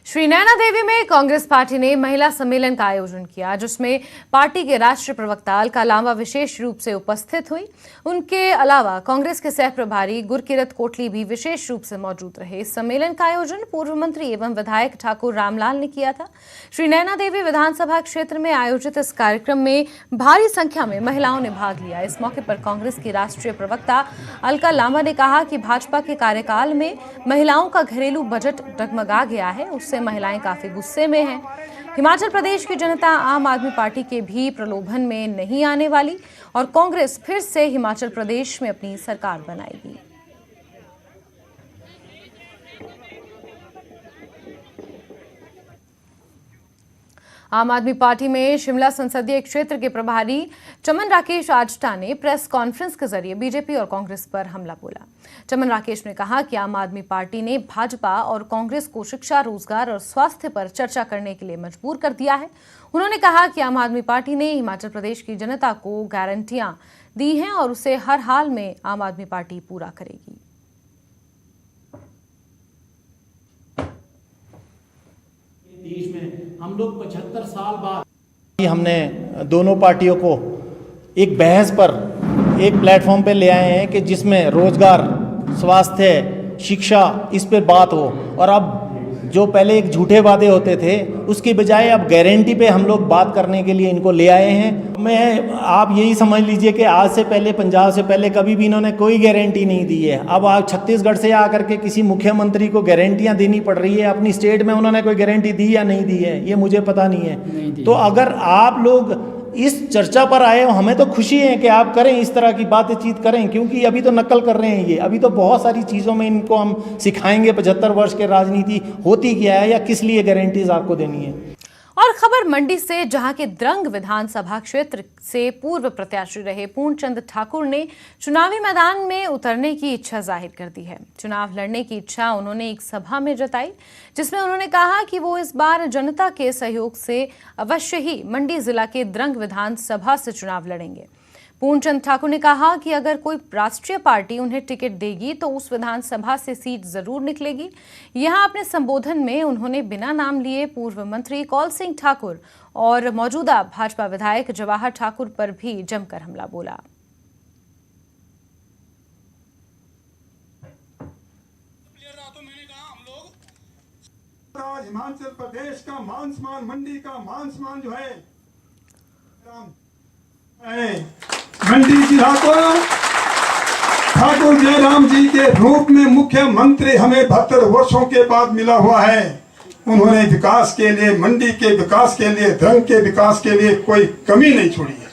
श्री नैना देवी में कांग्रेस पार्टी ने महिला सम्मेलन का आयोजन किया, जिसमें पार्टी के राष्ट्रीय प्रवक्ता अलका लांबा विशेष रूप से उपस्थित हुई। उनके अलावा कांग्रेस के सह प्रभारी गुरकीरत कोटली भी विशेष रूप से मौजूद रहे। इस सम्मेलन का आयोजन पूर्व मंत्री एवं विधायक ठाकुर रामलाल ने किया था। श्री नैना देवी विधानसभा क्षेत्र में आयोजित इस कार्यक्रम में भारी संख्या में महिलाओं ने भाग लिया। इस मौके पर कांग्रेस की राष्ट्रीय प्रवक्ता अलका लांबा ने कहा कि भाजपा के कार्यकाल में महिलाओं का घरेलू बजट डगमगा गया है, उससे महिलाएं काफी गुस्से में हैं। हिमाचल प्रदेश की जनता आम आदमी पार्टी के भी प्रलोभन में नहीं आने वाली और कांग्रेस फिर से हिमाचल प्रदेश में अपनी सरकार बनाएगी। आम आदमी पार्टी में शिमला संसदीय क्षेत्र के प्रभारी चमन राकेश आजटा ने प्रेस कॉन्फ्रेंस के जरिए बीजेपी और कांग्रेस पर हमला बोला। चमन राकेश ने कहा कि आम आदमी पार्टी ने भाजपा और कांग्रेस को शिक्षा, रोजगार और स्वास्थ्य पर चर्चा करने के लिए मजबूर कर दिया है। उन्होंने कहा कि आम आदमी पार्टी ने हिमाचल प्रदेश की जनता को गारंटियां दी हैं और उसे हर हाल में आम आदमी पार्टी पूरा करेगी। देश में हम लोग 75 साल बाद हमने दोनों पार्टियों को एक बहस पर एक प्लेटफॉर्म पे ले आए हैं कि जिसमें रोजगार, स्वास्थ्य, शिक्षा इस पे बात हो। और अब जो पहले एक झूठे वादे होते थे उसकी बजाय अब गारंटी पे हम लोग बात करने के लिए इनको ले आए हैं। आप यही समझ लीजिए कि आज से पहले, पंजाब से पहले कभी भी इन्होंने कोई गारंटी नहीं दी है। अब आप छत्तीसगढ़ से आकर के किसी मुख्यमंत्री को गारंटियां देनी पड़ रही है। अपनी स्टेट में उन्होंने कोई गारंटी दी या नहीं दी है ये मुझे पता नहीं है। तो अगर आप लोग इस चर्चा पर आए हो, हमें तो खुशी है कि आप करें, इस तरह की बातचीत करें, क्योंकि अभी तो नकल कर रहे हैं ये। अभी तो बहुत सारी चीज़ों में इनको हम सिखाएंगे 75 वर्ष के राजनीति होती क्या है या किस लिए गारंटीज आपको देनी है। और खबर मंडी से, जहां के द्रंग विधानसभा क्षेत्र से पूर्व प्रत्याशी रहे पूर्णचंद ठाकुर ने चुनावी मैदान में उतरने की इच्छा जाहिर कर दी है। चुनाव लड़ने की इच्छा उन्होंने एक सभा में जताई, जिसमें उन्होंने कहा कि वो इस बार जनता के सहयोग से अवश्य ही मंडी जिला के द्रंग विधानसभा से चुनाव लड़ेंगे। पूर्णचंद ठाकुर ने कहा कि अगर कोई राष्ट्रीय पार्टी उन्हें टिकट देगी तो उस विधानसभा से सीट जरूर निकलेगी। यहां अपने संबोधन में उन्होंने बिना नाम लिए पूर्व मंत्री कौल सिंह ठाकुर और मौजूदा भाजपा विधायक जवाहर ठाकुर पर भी जमकर हमला बोला। हिमाचल प्रदेश का मान सम्मान, मंडी का मान सम्मान जो है मंडी जिला को ठाकुर जयराम जी के रूप में मुख्यमंत्री हमें 72 वर्षों के बाद मिला हुआ है। उन्होंने विकास के लिए, मंडी के विकास के लिए, द्रंग के विकास के लिए कोई कमी नहीं छोड़ी है।